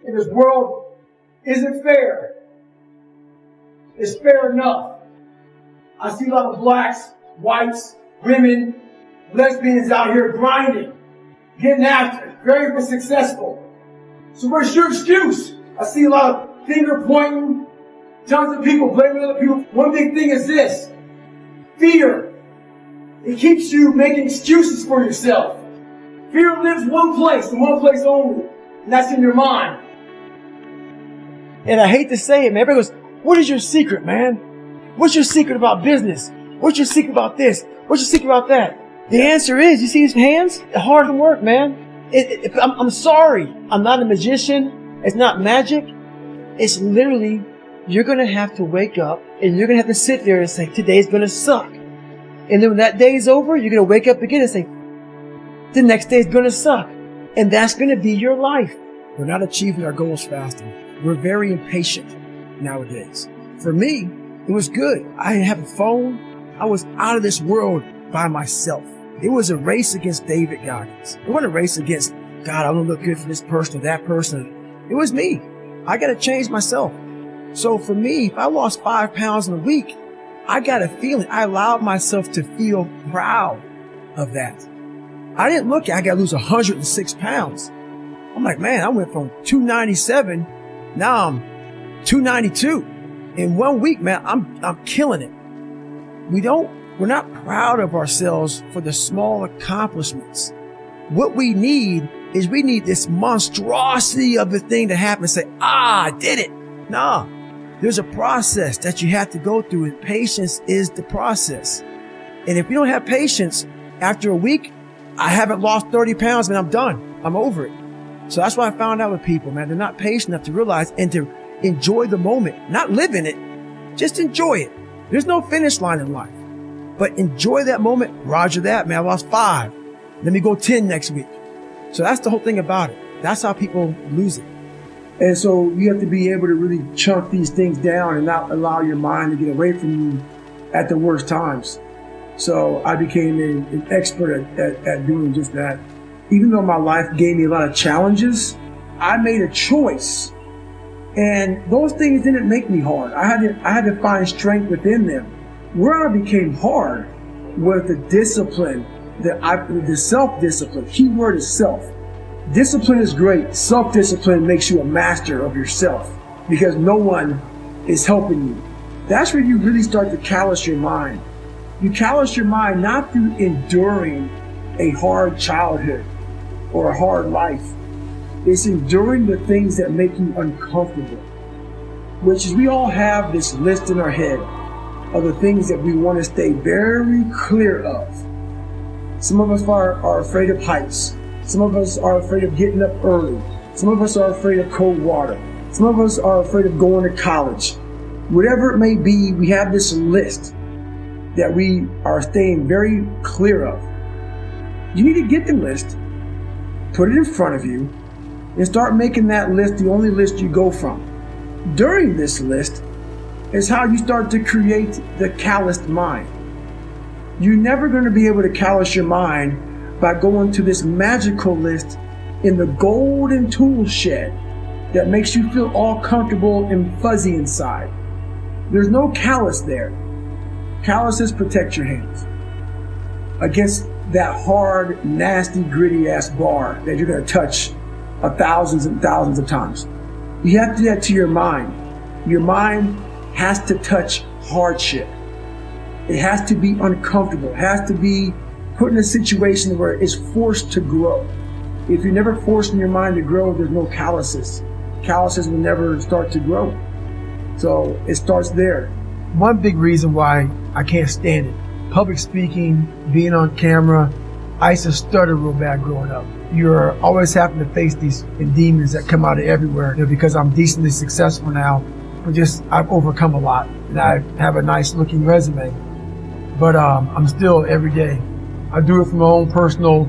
in this world isn't fair. It's fair enough. I see a lot of blacks, whites, women, lesbians out here grinding, getting after it, very successful. So where's your excuse? I see a lot of finger pointing, tons of people blaming other people. One big thing is this: fear. It keeps you making excuses for yourself. Fear lives one place and one place only, and that's in your mind. And I hate to say it, man. Everybody goes, what is your secret, man? What's your secret about business? What's your secret about this? What's your secret about that? The answer is, you see his hands? Hard work, man. I'm sorry. I'm not a magician. It's not magic. It's literally, you're going to have to wake up and you're going to have to sit there and say, today's going to suck. And then when that day's over, you're going to wake up again and say, the next day's going to suck. And that's going to be your life. We're not achieving our goals fast enough. We're very impatient nowadays. For me, it was good. I didn't have a phone. I was out of this world by myself. It was a race against David Goggins. It wasn't a race against, God, I don't look good for this person or that person. It was me. I got to change myself. So for me, if I lost 5 pounds in a week, I got a feeling. I allowed myself to feel proud of that. I didn't look at, I got to lose 106 pounds. I'm like, man, I went from 297. Now I'm 292. In 1 week, man, I'm killing it. We're not proud of ourselves for the small accomplishments. What we need is we need this monstrosity of the thing to happen and say, I did it. Nah, there's a process that you have to go through, and patience is the process. And if you don't have patience, after a week, I haven't lost 30 pounds and I'm done. I'm over it. So that's what I found out with people, man. They're not patient enough to realize and to enjoy the moment, not live in it, just enjoy it. There's no finish line in life, but enjoy that moment. Roger that, man. I lost 5. Let me go 10 next week. So that's the whole thing about it. That's how people lose it. And so you have to be able to really chunk these things down and not allow your mind to get away from you at the worst times. So I became an expert at doing just that. Even though my life gave me a lot of challenges, I made a choice. And those things didn't make me hard. I had to find strength within them. Where I became hard was the discipline, the self-discipline. Key word is self. Discipline is great. Self-discipline makes you a master of yourself because no one is helping you. That's where you really start to callous your mind. You callous your mind not through enduring a hard childhood or a hard life. It's enduring the things that make you uncomfortable, which is we all have this list in our head of the things that we want to stay very clear of. Some of us are afraid of heights. Some of us are afraid of getting up early. Some of us are afraid of cold water. Some of us are afraid of going to college. Whatever it may be, we have this list that we are staying very clear of. You need to get the list, put it in front of you, and start making that list the only list you go from. During this list is how you start to create the calloused mind. You're never going to be able to callous your mind by going to this magical list in the golden tool shed that makes you feel all comfortable and fuzzy inside. There's no callus there. Calluses protect your hands against that hard, nasty, gritty ass bar that you're going to touch thousands and thousands of times. You have to do that to your mind. Your mind has to touch hardship. It has to be uncomfortable. It has to be put in a situation where it's forced to grow. If you're never forcing your mind to grow, there's no calluses. Calluses will never start to grow. So it starts there. One big reason why I can't stand it, public speaking, being on camera. I used to stutter real bad growing up. You're always having to face these demons that come out of everywhere. Because I'm decently successful now, but I've overcome a lot and I have a nice looking resume. But I'm still every day. I do it from my own personal,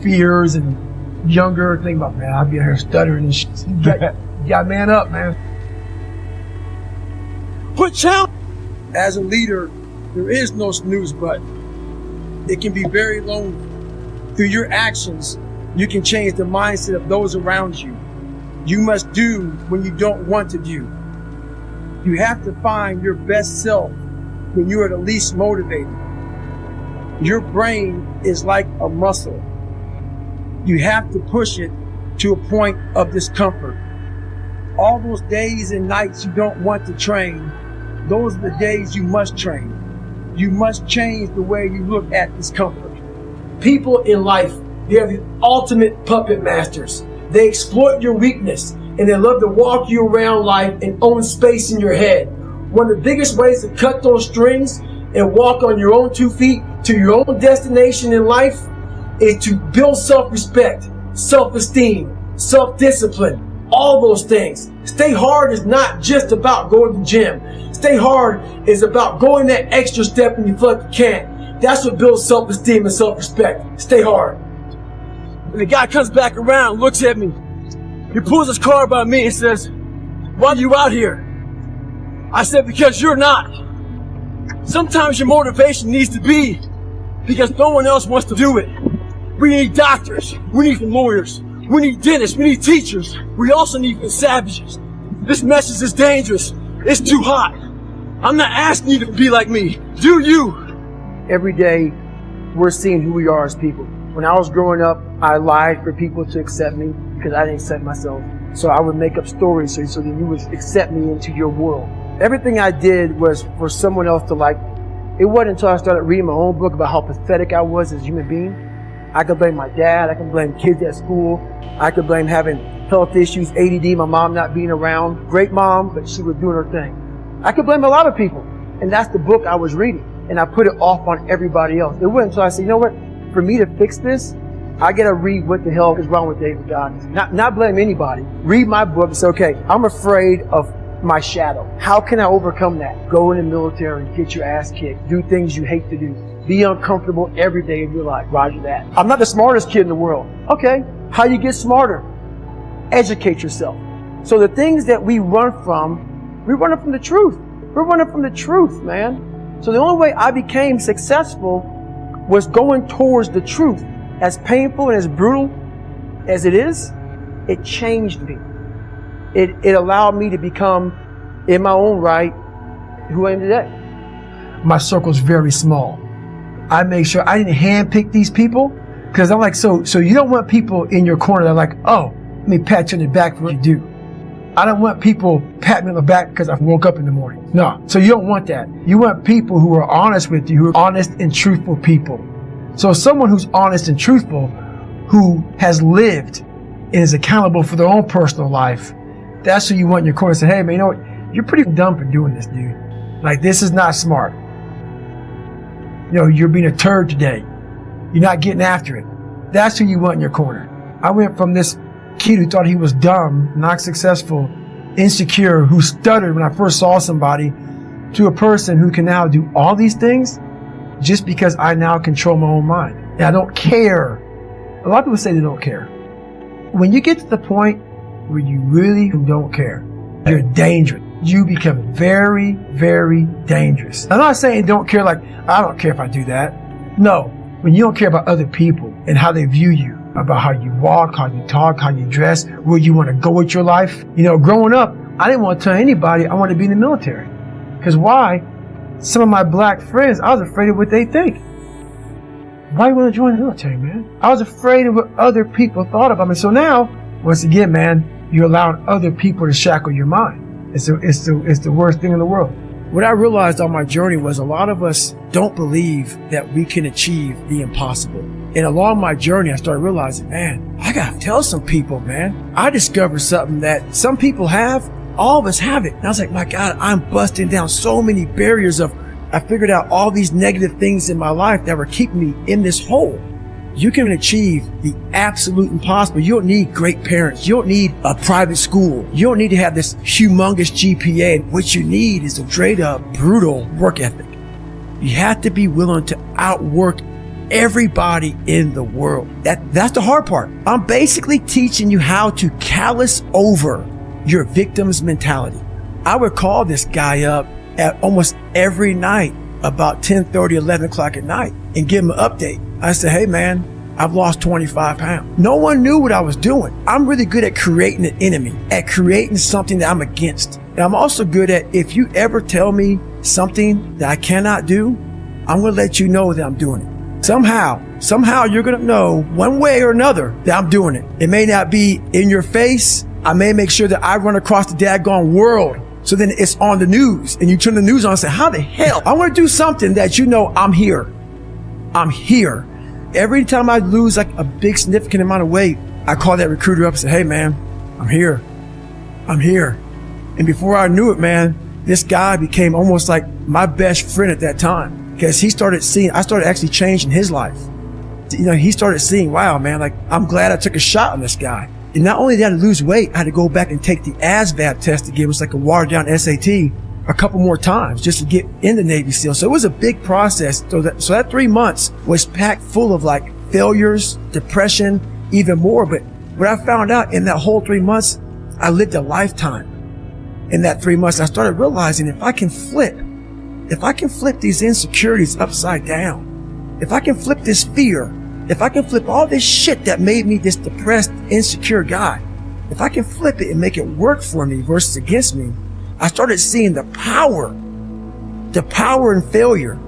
fears and younger thing about, man, I'll be out here stuttering and shit. You got man up, man. Put challenge. As a leader, there is no snooze button. It can be very lonely. Through your actions, you can change the mindset of those around you. You must do when you don't want to do. You have to find your best self when you are the least motivated. Your brain is like a muscle. You have to push it to a point of discomfort. All those days and nights you don't want to train, those are the days you must train. You must change the way you look at discomfort. People in life, they are the ultimate puppet masters. They exploit your weakness and they love to walk you around life and own space in your head. One of the biggest ways to cut those strings and walk on your own 2 feet to your own destination in life is to build self-respect, self-esteem, self-discipline, all those things. Stay hard is not just about going to the gym. Stay hard is about going that extra step when you feel like you can't. That's what builds self-esteem and self-respect. Stay hard. And the guy comes back around, looks at me. He pulls his car by me and says, "Why are you out here?" I said, "Because you're not." Sometimes your motivation needs to be because no one else wants to do it. We need doctors. We need lawyers. We need dentists. We need teachers. We also need savages. This message is dangerous. It's too hot. I'm not asking you to be like me. Do you? Every day, we're seeing who we are as people. When I was growing up, I lied for people to accept me because I didn't accept myself. So I would make up stories so that you would accept me into your world. Everything I did was for someone else to like me. It wasn't until I started reading my own book about how pathetic I was as a human being. I could blame my dad. I could blame kids at school. I could blame having health issues, ADD, my mom not being around. Great mom, but she was doing her thing. I could blame a lot of people. And that's the book I was reading. And I put it off on everybody else. It wasn't until I said, you know what? For me to fix this, I gotta read what the hell is wrong with David Goggins. Not blame anybody. Read my book and say, okay, I'm afraid of my shadow. How can I overcome that? Go in the military, get your ass kicked, do things you hate to do, be uncomfortable every day of your life. Roger that. I'm not the smartest kid in the world. Okay, how you get smarter? Educate yourself. So the things that we run from, we're running from the truth. We're running from the truth, man. So the only way I became successful was going towards the truth. As painful and as brutal as it is, it changed me. It allowed me to become, in my own right, who I am today. My circle's very small. I make sure I didn't handpick these people because I'm like, so you don't want people in your corner that are like, oh, let me pat you on the back for what you do. I don't want people patting me on the back because I woke up in the morning. No. So you don't want that. You want people who are honest with you, who are honest and truthful people. So someone who's honest and truthful, who has lived and is accountable for their own personal life, that's who you want in your corner. Say, hey, man, you know what? You're pretty dumb for doing this, dude. Like, this is not smart. You know, you're being a turd today. You're not getting after it. That's who you want in your corner. I went from this kid who thought he was dumb, not successful, insecure, who stuttered when I first saw somebody, to a person who can now do all these things just because I now control my own mind. And I don't care. A lot of people say they don't care. When you get to the point where you really don't care, you're dangerous. You become very, very dangerous. I'm not saying don't care like, I don't care if I do that. No, when you don't care about other people and how they view you, about how you walk, how you talk, how you dress, where you want to go with your life. You know, growing up, I didn't want to tell anybody I wanted to be in the military. Because why? Some of my black friends, I was afraid of what they think. Why do you want to join the military, man? I was afraid of what other people thought about me. So now, once again, man, you're allowing other people to shackle your mind. It's the worst thing in the world. What I realized on my journey was a lot of us don't believe that we can achieve the impossible. And along my journey, I started realizing, man, I gotta tell some people, man. I discovered something that some people have, all of us have it. And I was like, my God, I'm busting down so many barriers I figured out all these negative things in my life that were keeping me in this hole. You can achieve the absolute impossible. You don't need great parents. You don't need a private school. You don't need to have this humongous GPA. What you need is a straight up brutal work ethic. You have to be willing to outwork everybody in the world. That's the hard part. I'm basically teaching you how to callous over your victim's mentality. I would call this guy up at almost every night about 10:30, 11 o'clock at night and give him an update. I said, hey man, I've lost 25 pounds. No one knew what I was doing. I'm really good at creating an enemy, at creating something that I'm against. And I'm also good at, if you ever tell me something that I cannot do, I'm going to let you know that I'm doing it. Somehow you're going to know one way or another that I'm doing it. It may not be in your face. I may make sure that I run across the daggone world. So then it's on the news and you turn the news on and say, how the hell? I want to do something that you know I'm here. I'm here. Every time I lose like a big significant amount of weight, I call that recruiter up and say, hey man, I'm here. I'm here. And before I knew it, man, this guy became almost like my best friend at that time because I started actually changing his life. You know, he started seeing, wow, man, like I'm glad I took a shot on this guy. And not only did I lose weight, I had to go back and take the ASVAB test again. It was like a watered down SAT a couple more times just to get in the Navy SEAL. So it was a big process. So that 3 months was packed full of like failures, depression, even more. But what I found out in that whole 3 months, I lived a lifetime. In that 3 months, I started realizing if I can flip these insecurities upside down, if I can flip this fear, if I can flip all this shit that made me this depressed, insecure guy, if I can flip it and make it work for me versus against me, I started seeing the power in failure,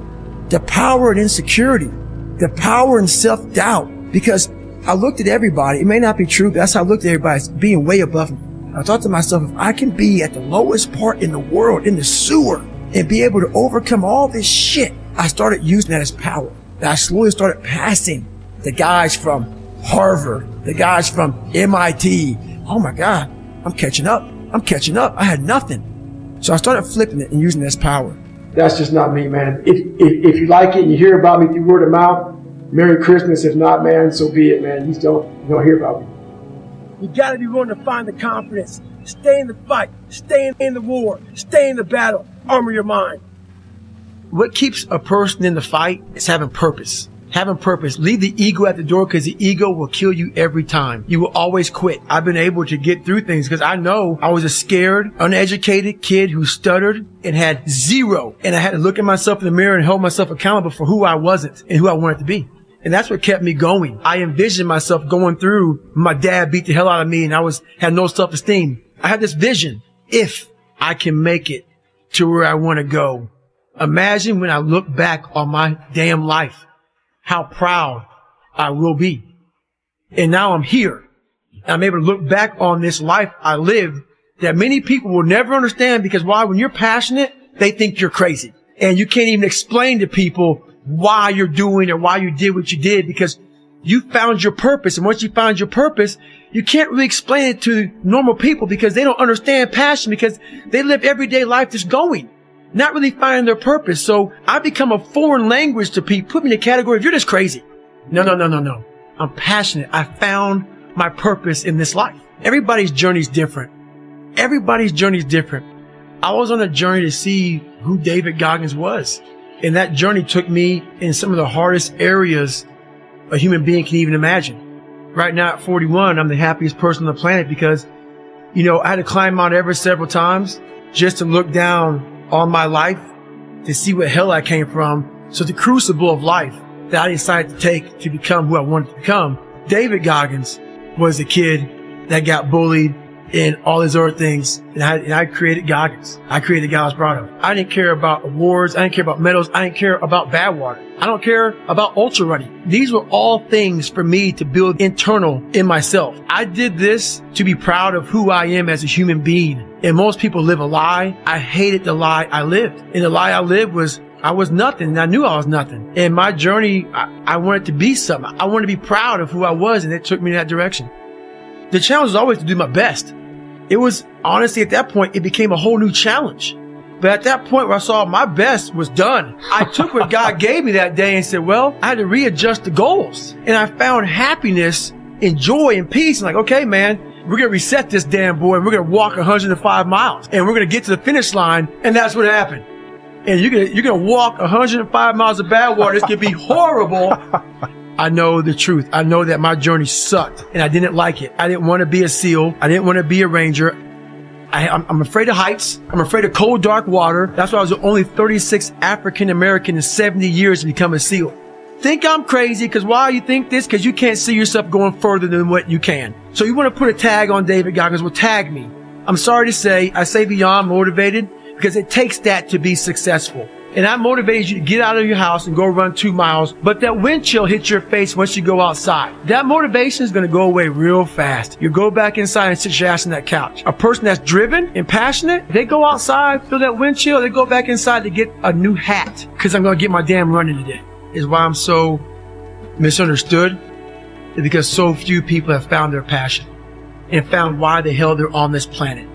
the power in insecurity, the power in self-doubt. Because I looked at everybody, it may not be true, but that's how I looked at everybody as being way above me. I thought to myself, if I can be at the lowest part in the world, in the sewer, and be able to overcome all this shit, I started using that as power. And I slowly started passing the guys from Harvard, the guys from MIT. Oh my God, I'm catching up. I had nothing. So I started flipping it and using it as power. That's just not me, man. If you like it and you hear about me through word of mouth, Merry Christmas. If not, man, so be it, man. You don't hear about me. You gotta be willing to find the confidence. Stay in the fight. Stay in the war. Stay in the battle. Armor your mind. What keeps a person in the fight is having purpose. Having purpose. Leave the ego at the door because the ego will kill you every time. You will always quit. I've been able to get through things because I know I was a scared, uneducated kid who stuttered and had zero. And I had to look at myself in the mirror and hold myself accountable for who I wasn't and who I wanted to be. And that's what kept me going. I envisioned myself going through, my dad beat the hell out of me and I had no self-esteem. I had this vision. If I can make it to where I want to go, imagine when I look back on my damn life, how proud I will be. And now I'm here. I'm able to look back on this life I lived that many people will never understand because why? When you're passionate, they think you're crazy. And you can't even explain to people why you're doing or why you did what you did because you found your purpose. And once you found your purpose, you can't really explain it to normal people because they don't understand passion because they live everyday life just going, not really finding their purpose. So I become a foreign language to people. Put me in the category of you're just crazy. No. I'm passionate. I found my purpose in this life. Everybody's journey is different. I was on a journey to see who David Goggins was. And that journey took me in some of the hardest areas a human being can even imagine. Right now at 41, I'm the happiest person on the planet because, I had to climb Mount Everest several times just to look down on my life to see what hell I came from. So the crucible of life that I decided to take to become who I wanted to become. David Goggins was a kid that got bullied and all these other things. And I created Goggins. I created the guy I was proud of. I didn't care about awards. I didn't care about medals. I didn't care about bad water. I don't care about ultra running. These were all things for me to build internal in myself. I did this to be proud of who I am as a human being. And most people live a lie. I hated the lie I lived. And the lie I lived was I was nothing. And I knew I was nothing. And my journey, I wanted to be something. I wanted to be proud of who I was. And it took me in that direction. The challenge was always to do my best. It was honestly at that point, it became a whole new challenge. But at that point where I saw my best was done, I took what God gave me that day and said, well, I had to readjust the goals. And I found happiness and joy and peace. And like, okay, man, we're going to reset this damn boy and we're going to walk 105 miles and we're going to get to the finish line. And that's what happened. And you're going to walk 105 miles of bad water. It's going to be horrible. I know the truth. I know that my journey sucked and I didn't like it. I didn't want to be a SEAL. I didn't want to be a Ranger. I'm afraid of heights. I'm afraid of cold, dark water. That's why I was the only 36 African American in 70 years to become a SEAL. think I'm crazy, because why you think this? Because you can't see yourself going further than what you can. So you want to put a tag on David Goggins? Well, tag me. I'm sorry to say, I say beyond motivated, because it takes that to be successful. And that motivates you to get out of your house and go run 2 miles. But that wind chill hits your face once you go outside. That motivation is going to go away real fast. You go back inside and sit your ass on that couch. A person that's driven and passionate, they go outside, feel that wind chill, they go back inside to get a new hat. Because I'm going to get my damn running today. Is why I'm so misunderstood. Is because so few people have found their passion and found why the hell they're on this planet.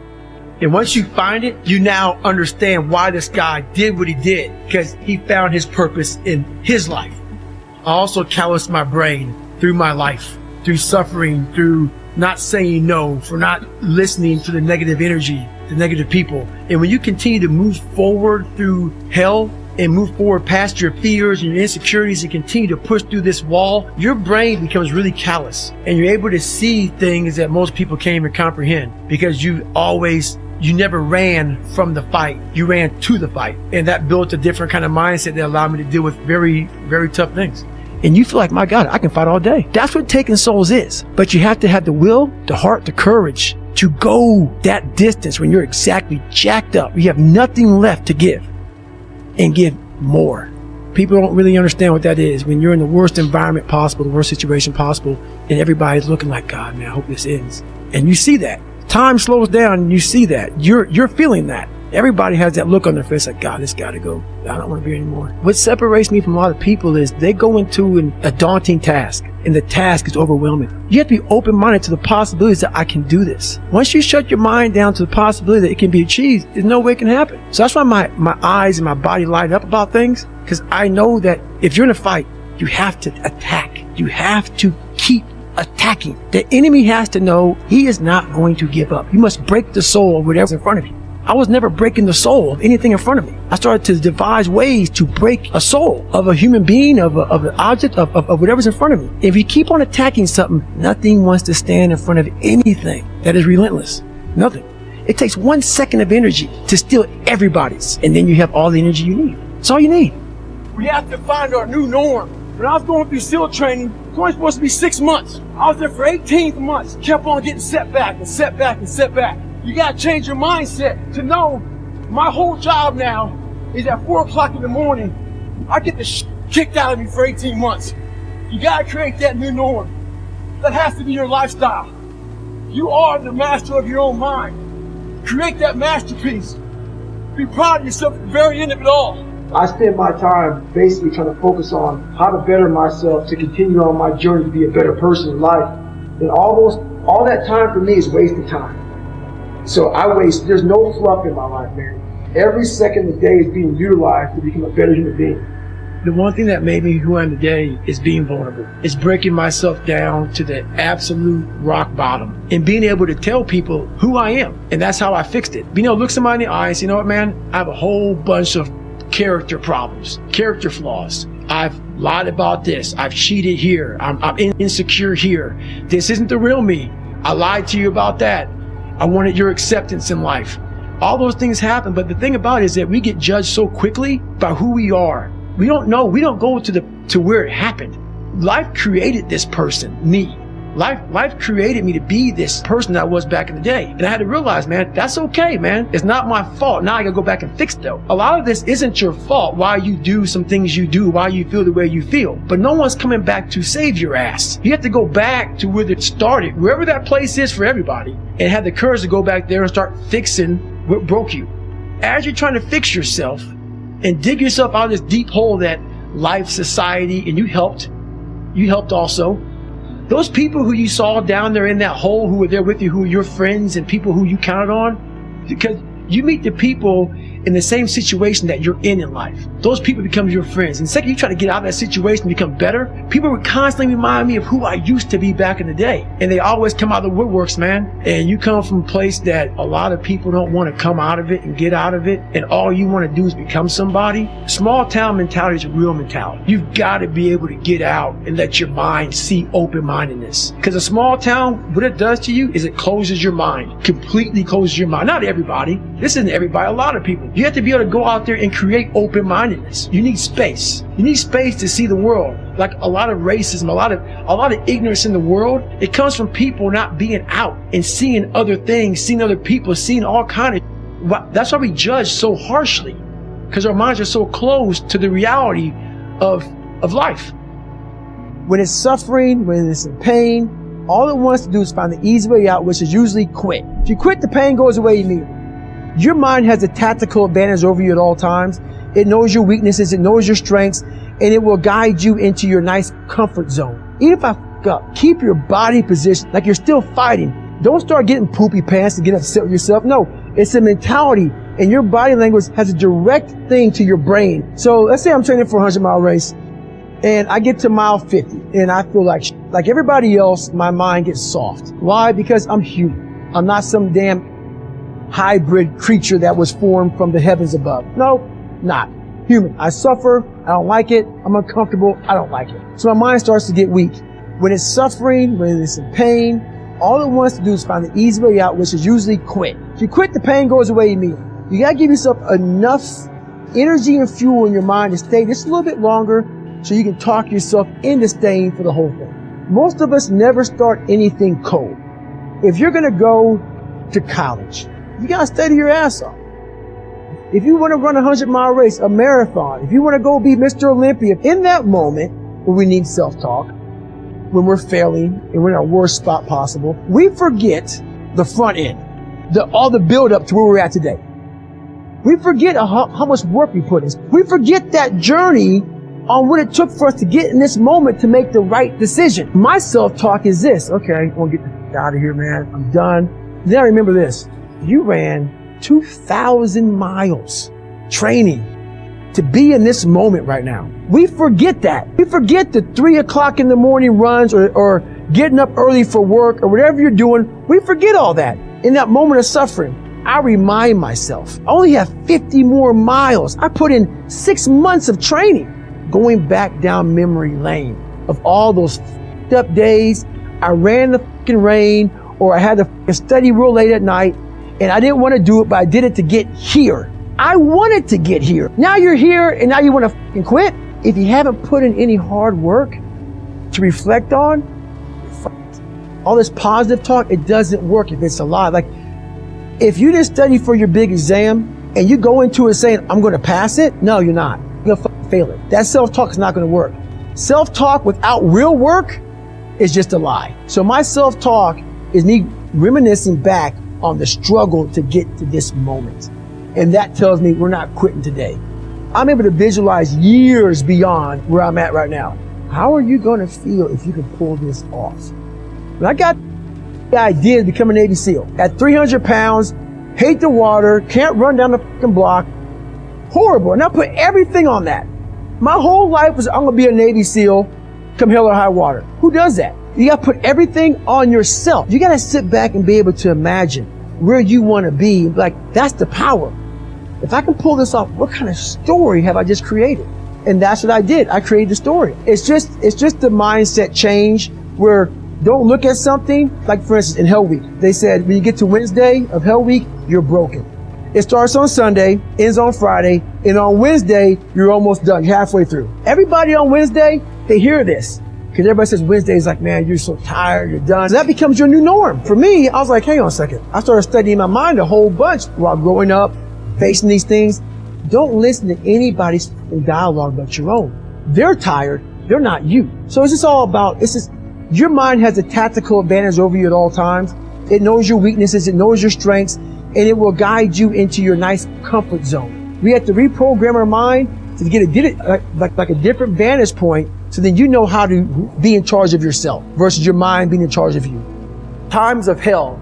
And once you find it, you now understand why this guy did what he did, because he found his purpose in his life. I also calloused my brain through my life, through suffering, through not saying no, for not listening to the negative energy, the negative people. And when you continue to move forward through hell and move forward past your fears and your insecurities and continue to push through this wall, your brain becomes really callous and you're able to see things that most people can't even comprehend, because you never ran from the fight. You ran to the fight. And that built a different kind of mindset that allowed me to deal with very, very tough things. And you feel like, my God, I can fight all day. That's what taking souls is. But you have to have the will, the heart, the courage to go that distance when you're exactly jacked up. You have nothing left to give, and give more. People don't really understand what that is. When you're in the worst environment possible, the worst situation possible, and everybody's looking like, God, man, I hope this ends. And you see that. Time slows down and you see that. You're feeling that. Everybody has that look on their face like, God, this gotta go. I don't want to be here anymore. What separates me from a lot of people is they go into a daunting task, and the task is overwhelming. You have to be open-minded to the possibilities that I can do this. Once you shut your mind down to the possibility that it can be achieved, there's no way it can happen. So that's why my eyes and my body light up about things, because I know that if you're in a fight, you have to attack. You have to keep attacking. The enemy has to know he is not going to give up. You must break the soul of whatever's in front of you. I was never breaking the soul of anything in front of me. I started to devise ways to break a soul of a human being, of an object, of whatever's in front of me. If you keep on attacking something, nothing wants to stand in front of anything that is relentless. Nothing. It takes 1 second of energy to steal everybody's, and then you have all the energy you need. That's all you need. We have to find our new norm. When I was going through SEAL training, it was only supposed to be 6 months. I was there for 18 months, kept on getting setback and setback and setback. You gotta change your mindset to know my whole job now is at 4 o'clock in the morning. I get the kicked out of me for 18 months. You gotta create that new norm. That has to be your lifestyle. You are the master of your own mind. Create that masterpiece. Be proud of yourself at the very end of it all. I spend my time basically trying to focus on how to better myself to continue on my journey to be a better person in life. And all that time for me is wasted time. So there's no fluff in my life, man. Every second of the day is being utilized to become a better human being. The one thing that made me who I am today is being vulnerable. It's breaking myself down to the absolute rock bottom and being able to tell people who I am. And that's how I fixed it. Being able to look somebody in the eye and say, you know what, man, I have a whole bunch of character problems, character flaws. I've lied about this. I've cheated here. I'm insecure here. This isn't the real me. I lied to you about that. I wanted your acceptance in life. All those things happen, but the thing about it is that we get judged so quickly by who we are. We don't know. We don't go to where it happened. Life created this person, me. Life created me to be this person that I was back in the day. And I had to realize, man, that's okay, man. It's not my fault. Now I gotta go back and fix it though. A lot of this isn't your fault, why you do some things you do, why you feel the way you feel. But no one's coming back to save your ass. You have to go back to where it started, wherever that place is for everybody, and have the courage to go back there and start fixing what broke you. As you're trying to fix yourself and dig yourself out of this deep hole that life, society, and you helped also. Those people who you saw down there in that hole, who were there with you, who were your friends and people who you counted on, because you meet the people in the same situation that you're in life. Those people become your friends. And the second you try to get out of that situation and become better, people would constantly remind me of who I used to be back in the day. And they always come out of the woodworks, man. And you come from a place that a lot of people don't want to come out of it and get out of it. And all you want to do is become somebody. Small town mentality is a real mentality. You've got to be able to get out and let your mind see open-mindedness. Because a small town, what it does to you is it closes your mind. Completely closes your mind. Not everybody. This isn't everybody. A lot of people. You have to be able to go out there and create open-mindedness. You need space. You need space to see the world. Like a lot of racism, a lot of ignorance in the world, it comes from people not being out and seeing other things, seeing other people, seeing all kind of. That's why we judge so harshly, because our minds are so closed to the reality of life. When it's suffering, when it's in pain, all it wants to do is find the easy way out, which is usually quit. If you quit, the pain goes away immediately. Your mind has a tactical advantage over you at all times. It knows your weaknesses, it knows your strengths, and it will guide you into your nice comfort zone. Even if I f*** up, keep your body positioned like you're still fighting. Don't start getting poopy pants and get upset with yourself. No, it's a mentality, and your body language has a direct thing to your brain. So let's say I'm training for a 100-mile race, and I get to mile 50, and I feel like everybody else, my mind gets soft. Why? Because I'm human. I'm not some damn hybrid creature that was formed from the heavens above. No, not human. I suffer. I don't like it. I'm uncomfortable. I don't like it. So my mind starts to get weak. When it's suffering, when it's in pain, all it wants to do is find the easy way out, which is usually quit. If you quit, the pain goes away immediately. You gotta give yourself enough energy and fuel in your mind to stay just a little bit longer so you can talk yourself into staying for the whole thing. Most of us never start anything cold. If you're gonna go to college, you gotta study your ass off. If you want to run a 100-mile race, a marathon, if you want to go be Mr. Olympia, in that moment where we need self-talk, when we're failing and we're in our worst spot possible, we forget the front end, all the build up to where we're at today. We forget how much work we put in. We forget that journey on what it took for us to get in this moment to make the right decision. My self-talk is this: okay, I want to get the f*** out of here, man. I'm done. Then I remember this. You ran 2,000 miles training to be in this moment right now. We forget that. We forget the 3 o'clock in the morning runs or getting up early for work or whatever you're doing. We forget all that. In that moment of suffering, I remind myself, I only have 50 more miles. I put in 6 months of training, going back down memory lane of all those f***ed up days. I ran the fucking rain, or I had to study real late at night. And I didn't want to do it, but I did it to get here. I wanted to get here. Now you're here, and now you want to fucking quit? If you haven't put in any hard work to reflect on, all this positive talk, it doesn't work if it's a lie. Like, if you didn't study for your big exam, and you go into it saying, I'm going to pass it, no, you're not. You're going to fucking fail it. That self-talk is not going to work. Self-talk without real work is just a lie. So my self-talk is me reminiscing back on the struggle to get to this moment. And that tells me we're not quitting today. I'm able to visualize years beyond where I'm at right now. How are you going to feel if you can pull this off? When I got the idea to become a Navy SEAL, at 300 pounds, hate the water, can't run down the fucking block, horrible. And I put everything on that. My whole life was, I'm going to be a Navy SEAL, come hell or high water. Who does that? You got to put everything on yourself. You got to sit back and be able to imagine where you want to be. Like, that's the power. If I can pull this off, what kind of story have I just created? And that's what I did. I created the story. It's just the mindset change where don't look at something like, for instance, in Hell Week, they said when you get to Wednesday of Hell Week, you're broken. It starts on Sunday, ends on Friday, and on Wednesday, you're almost done. You're halfway through. Everybody on Wednesday, they hear this. Because everybody says Wednesday is like, man, you're so tired, you're done. So that becomes your new norm. For me, I was like, hang on a second. I started studying my mind a whole bunch while growing up, facing these things. Don't listen to anybody's dialogue but your own. They're tired. They're not you. So it's just all about, your mind has a tactical advantage over you at all times. It knows your weaknesses. It knows your strengths. And it will guide you into your nice comfort zone. We have to reprogram our mind to get a different vantage point, so then you know how to be in charge of yourself versus your mind being in charge of you. Times of hell,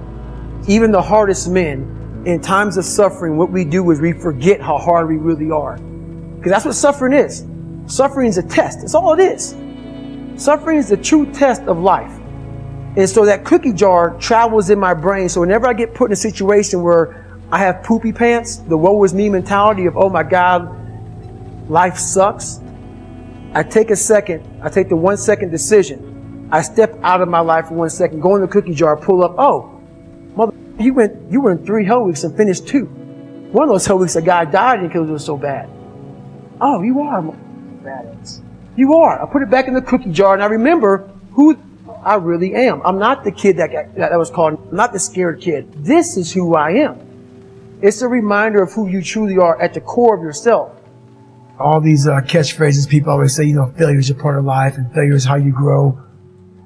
even the hardest men, in times of suffering, what we do is we forget how hard we really are. Because that's what suffering is. Suffering is a test. That's all it is. Suffering is the true test of life. And so that cookie jar travels in my brain. So whenever I get put in a situation where I have poopy pants, the woe is me mentality of, oh my God, life sucks, I take a second, I take the 1 second decision. I step out of my life for 1 second, go in the cookie jar, pull up, oh, mother, you went 3 hell weeks and finished 2. One of those whole weeks, a guy died because it was so bad. Oh, you are a badass. You are. I put it back in the cookie jar, and I remember who I really am. I'm not the kid that was called, I'm not the scared kid. This is who I am. It's a reminder of who you truly are at the core of yourself. All these catchphrases people always say, failure is a part of life and failure is how you grow.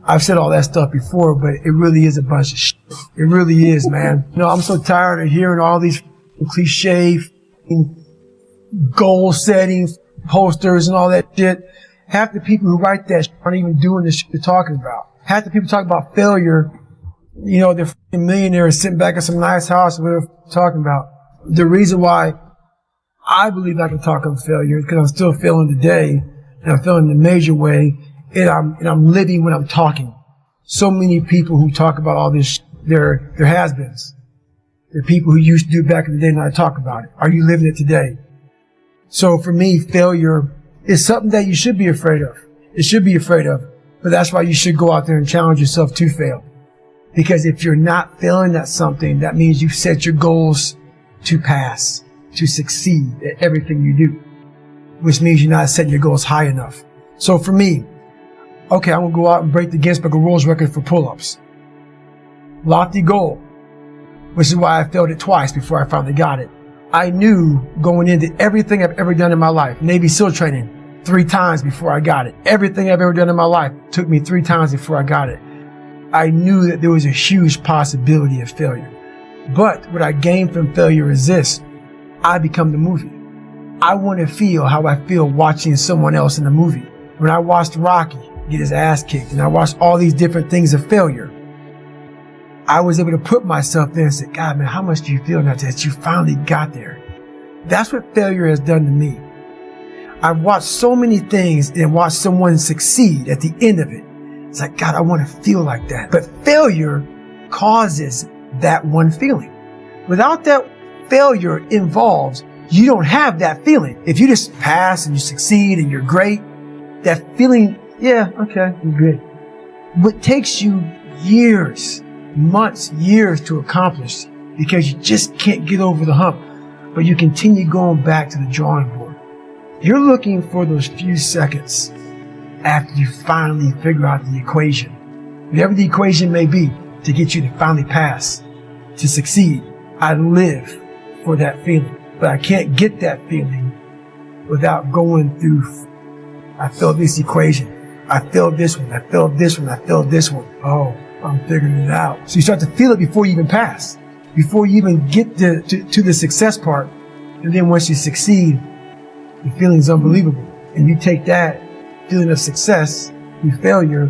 I've said all that stuff before, but it really is a bunch of shit. It really is, man. I'm so tired of hearing all these cliche goal setting posters and all that shit. Half the people who write that shit aren't even doing the shit they're talking about. Half the people talk about failure, they're fucking millionaires sitting back in some nice house and what they're talking about. The reason why I believe I can talk on failure is because I'm still failing today, and I'm failing in a major way, and I'm living when I'm talking. So many people who talk about all this, they're has-beens. They're people who used to do it back in the day and I talk about it. Are you living it today? So for me, failure is something that you should be afraid of. It should be afraid of. But that's why you should go out there and challenge yourself to fail. Because if you're not failing at something, that means you've set your goals to pass, to succeed at everything you do, which means you're not setting your goals high enough. So for me, okay, I'm going to go out and break the Guinness Book of World Record for pull-ups. Lofty goal, which is why I failed it twice before I finally got it. I knew going into everything I've ever done in my life, Navy SEAL training, 3 times before I got it. Everything I've ever done in my life took me 3 times before I got it. I knew that there was a huge possibility of failure. But what I gained from failure is this. I become the movie. I want to feel how I feel watching someone else in the movie. When I watched Rocky get his ass kicked and I watched all these different things of failure, I was able to put myself there and say, God, man, how much do you feel now that you finally got there? That's what failure has done to me. I've watched so many things and watched someone succeed at the end of it. It's like, God, I want to feel like that. But failure causes that one feeling. Without that failure involved, you don't have that feeling. If you just pass and you succeed and you're great, that feeling, yeah, okay, you're good. What takes you years, months, years to accomplish because you just can't get over the hump, but you continue going back to the drawing board. You're looking for those few seconds after you finally figure out the equation, whatever the equation may be, to get you to finally pass, to succeed. I live for that feeling, but I can't get that feeling without going through, I failed this equation, I failed this one, I failed this one, I failed this one. Oh, I'm figuring it out. So you start to feel it before you even pass, before you even get to the success part. And then once you succeed, the feeling's unbelievable. And you take that feeling of success, your failure,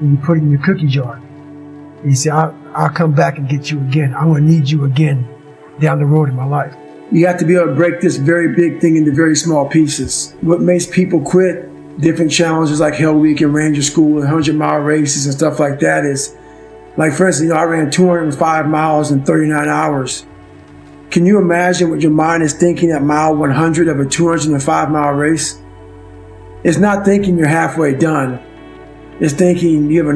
and you put it in your cookie jar. And you say, I'll come back and get you again. I'm going to need you again down the road in my life. You have to be able to break this very big thing into very small pieces. What makes people quit different challenges like Hell Week and Ranger School and 100-mile races and stuff like that is, like for instance, I ran 205 miles in 39 hours. Can you imagine what your mind is thinking at mile 100 of a 205-mile race? It's not thinking you're halfway done. It's thinking you have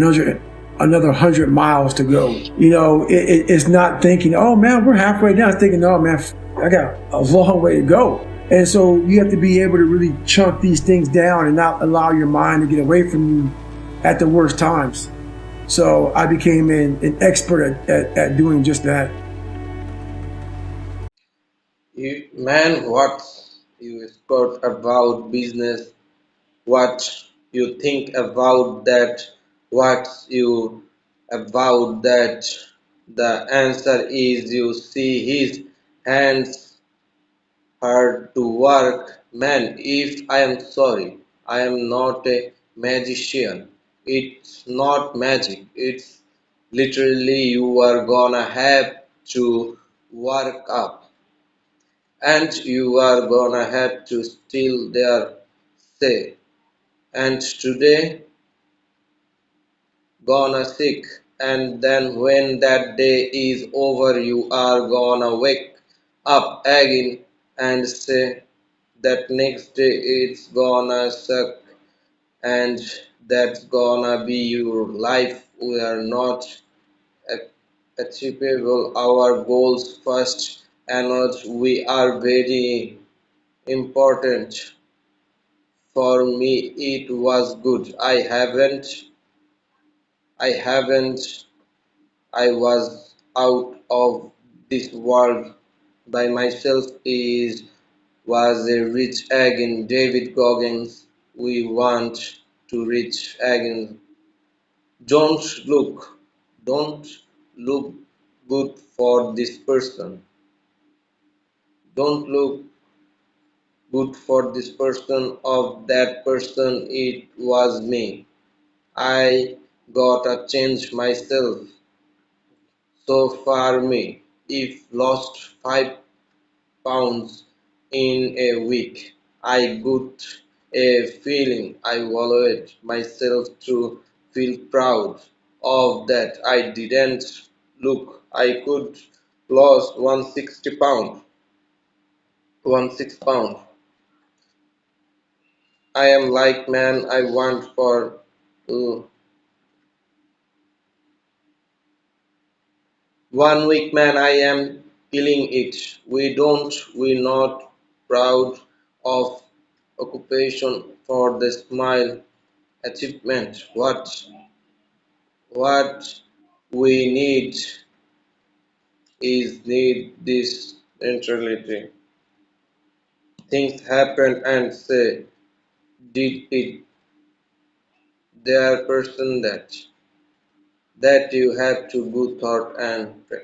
another 100 miles to go. It's not thinking, oh man, we're halfway down. It's thinking, oh man, I got a long way to go. And so you have to be able to really chunk these things down and not allow your mind to get away from you at the worst times. So I became an expert at doing just that. Man, what you expert about business, what you think about that, what you about that. The answer is you see his hands hard to work. Man, if I am sorry, I am not a magician. It's not magic. It's literally you are gonna have to work up and you are gonna have to steal their say. And today, gonna sick. And then when that day is over, you are gonna wake up again and say that next day it's gonna suck and that's gonna be your life. We are not achievable our goals first and we are very important. For me it was good. I haven't I was out of this world by myself is was a rich again. David Goggins, we want to reach again. Don't look, don't look good for this person. Don't look good for this person of that person. It was me. I gotta change myself. So far me, if lost 5 pounds in a week, I got a feeling I valued myself to feel proud of that. I didn't look. I could lost 160 pounds, 16 pounds. I am like man I want for uh, 1 week man I am killing it. We not proud of occupation for the smile achievement. What we need this neutrality. Things happen and say, did it their person that you have to good thought and pray.